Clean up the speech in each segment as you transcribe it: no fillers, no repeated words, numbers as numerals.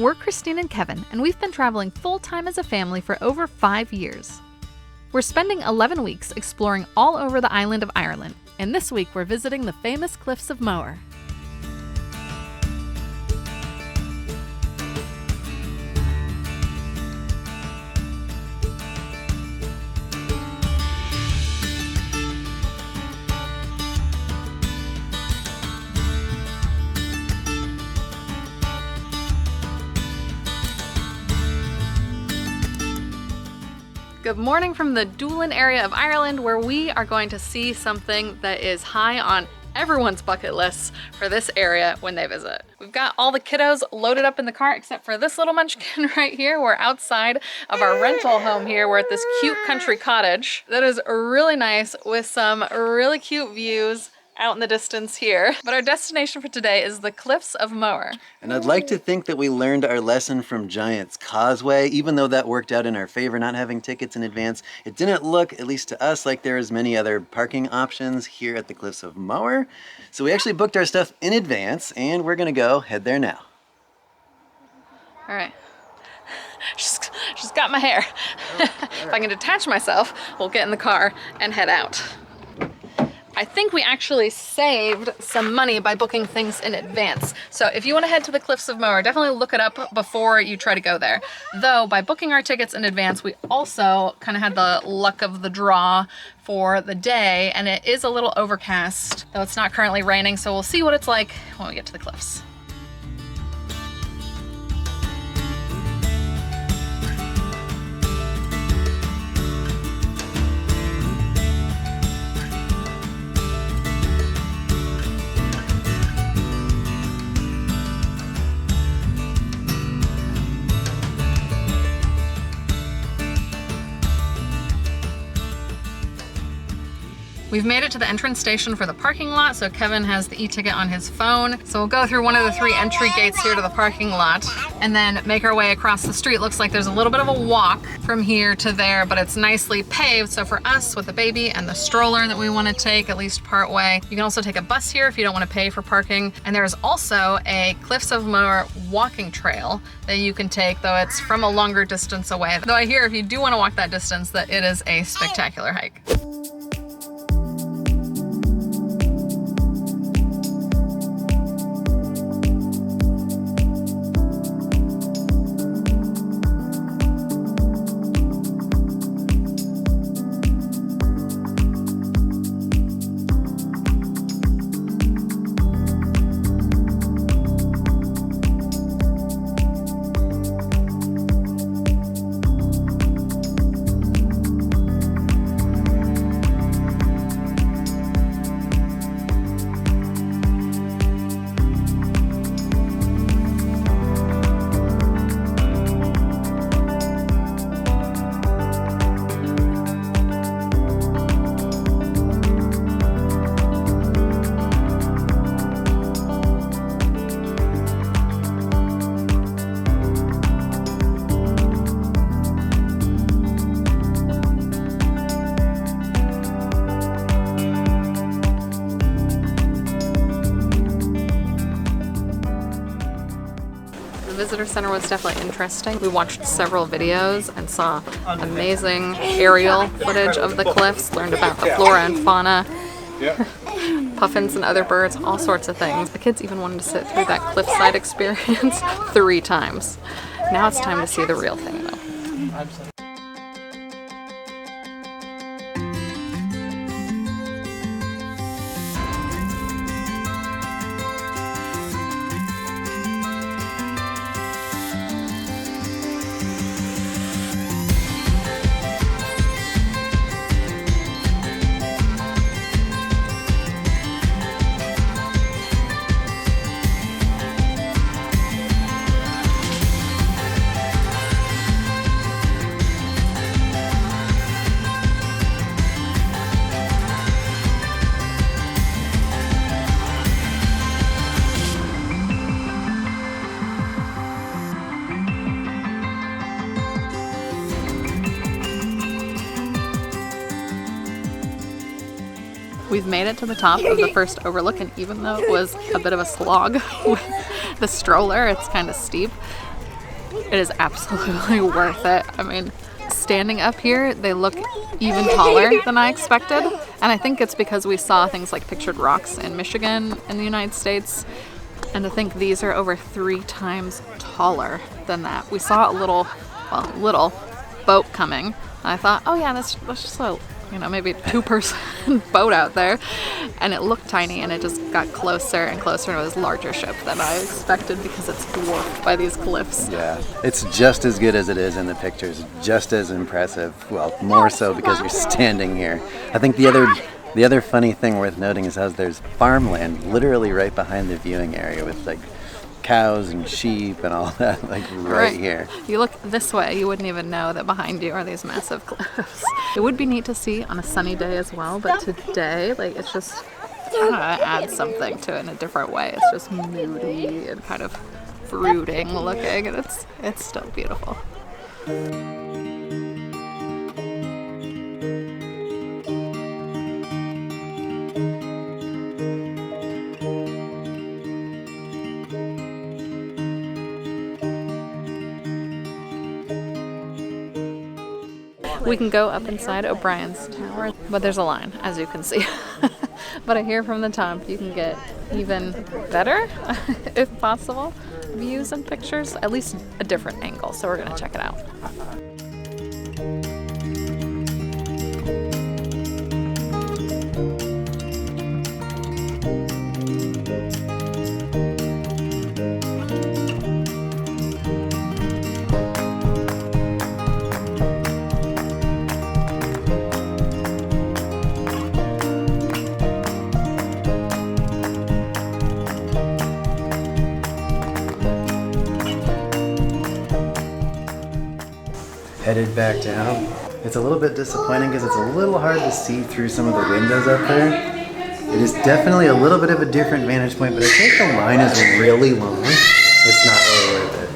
We're Christine and Kevin, and we've been traveling full-time as a family for over 5 years. We're spending 11 weeks exploring all over the island of Ireland, and this week we're visiting the famous Cliffs of Moher. Good morning from the Doolin area of Ireland, where we are going to see something that is high on everyone's bucket lists for this area when they visit. We've got all the kiddos loaded up in the car except for this little munchkin right here. We're outside of our rental home here. We're at this cute country cottage that is really nice with some really cute views out in the distance here. But our destination for today is the Cliffs of Moher. And I'd like to think that we learned our lesson from Giant's Causeway. Even though that worked out in our favor, not having tickets in advance, it didn't look, at least to us, like there was many other parking options here at the Cliffs of Moher. So we actually booked our stuff in advance, and we're gonna go head there now. All right. She's got my hair. If I can detach myself, we'll get in the car and head out. I think we actually saved some money by booking things in advance. So if you want to head to the Cliffs of Moher, definitely look it up before you try to go there. Though by booking our tickets in advance, we also kind of had the luck of the draw for the day, and it is a little overcast, though it's not currently raining, so we'll see what it's like when we get to the cliffs. We've made it to the entrance station for the parking lot, so Kevin has the e-ticket on his phone. So we'll go through one of the 3 entry gates here to the parking lot and then make our way across the street. Looks like there's a little bit of a walk from here to there, but it's nicely paved. So for us with the baby and the stroller that we want to take at least part way, you can also take a bus here if you don't want to pay for parking. And there's also a Cliffs of Moher walking trail that you can take, though it's from a longer distance away. Though I hear if you do want to walk that distance, that it is a spectacular hike. Visitor center was definitely interesting. We watched several videos and saw amazing aerial footage of the cliffs, learned about the flora and fauna, puffins and other birds, all sorts of things. The kids even wanted to sit through that cliffside experience 3 times. Now it's time to see the real thing though. We've made it to the top of the first overlook, and even though it was a bit of a slog with the stroller, it's kind of steep, It is absolutely worth it. I mean, standing up here, they look even taller than I expected. And I think it's because we saw things like pictured rocks in Michigan in the United States. And to think these are over 3 times taller than that. We saw a little boat coming. I thought, oh yeah, that's just a, maybe 2-person boat out there. And it looked tiny, and it just got closer and closer, and it was a larger ship than I expected because it's dwarfed by these cliffs. Yeah, it's just as good as it is in the pictures, just as impressive. Well, more so because you're standing here. I think the other funny thing worth noting is how there's farmland literally right behind the viewing area with like cows and sheep and all that, like right here. You look this way, you wouldn't even know that behind you are these massive cliffs. It would be neat to see on a sunny day as well, but today, like, it's just kind of adds something to it in a different way. It's just moody and kind of brooding looking, and it's still beautiful. We can go up inside Obriens Tower, but there's a line, as you can see. But I hear from the top you can get even better, if possible, views and pictures, at least a different angle, so we're gonna check it out. Headed back down. It's a little bit disappointing because it's a little hard to see through some of the windows up there. It is definitely a little bit of a different vantage point, but I think the line is really long. It's not really worth it.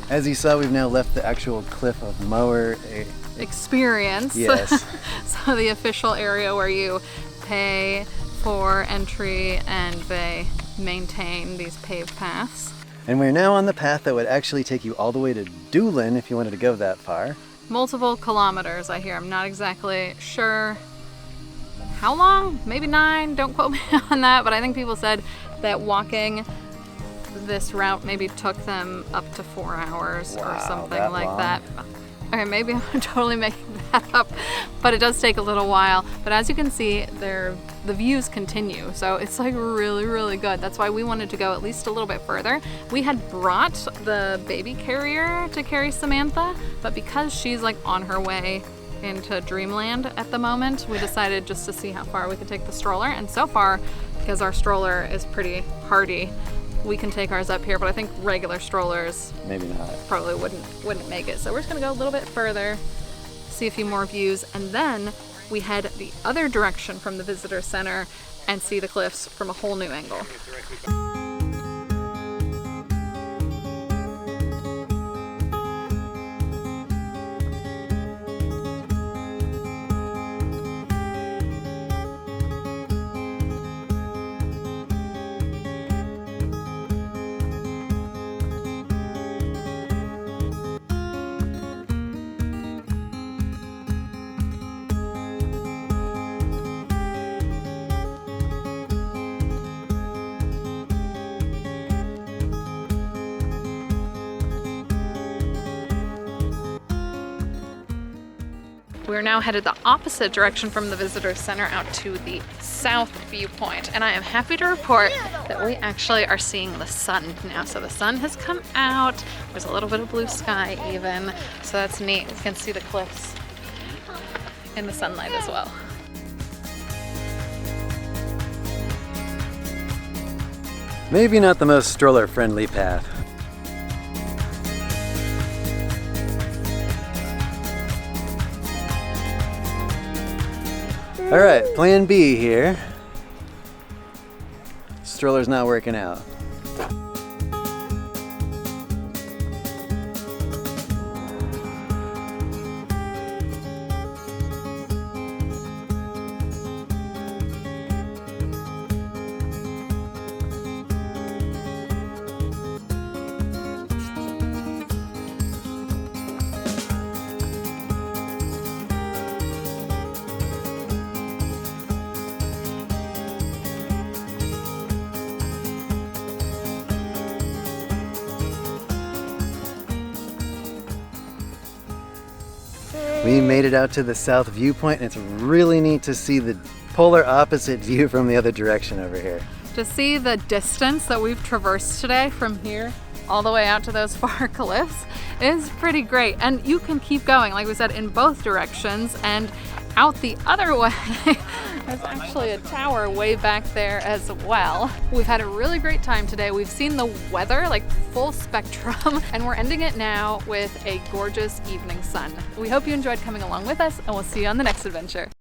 As you saw, we've now left the actual Cliff of Moher experience. Yes. So the official area where you pay for entry and they maintain these paved paths. And we're now on the path that would actually take you all the way to Doolin if you wanted to go that far. Multiple kilometers, I hear. I'm not exactly sure how long, maybe 9, don't quote me on that, but I think people said that walking this route maybe took them up to 4 hours or something like that. Okay, maybe I'm totally making that up, but it does take a little while. But as you can see, the views continue, so it's like really, really good. That's why we wanted to go at least a little bit further. We had brought the baby carrier to carry Samantha, but because she's like on her way into dreamland at the moment, we decided just to see how far we could take the stroller. And so far, because our stroller is pretty hardy, we can take ours up here, but I think regular strollers maybe not. Probably wouldn't make it. So we're just gonna go a little bit further, see a few more views, and then we head the other direction from the visitor center and see the cliffs from a whole new angle. We're now headed the opposite direction from the visitor center out to the south viewpoint. And I am happy to report that we actually are seeing the sun now. So the sun has come out. There's a little bit of blue sky even. So that's neat. We can see the cliffs in the sunlight as well. Maybe not the most stroller-friendly path. All right, plan B here. Stroller's not working out. We made it out to the south viewpoint, and it's really neat to see the polar opposite view from the other direction over here. To see the distance that we've traversed today from here all the way out to those far cliffs is pretty great. And you can keep going, like we said, in both directions, and out the other way, there's actually a tower way back there as well. We've had a really great time today. We've seen the weather, like full spectrum, and we're ending it now with a gorgeous evening sun. We hope you enjoyed coming along with us, and we'll see you on the next adventure.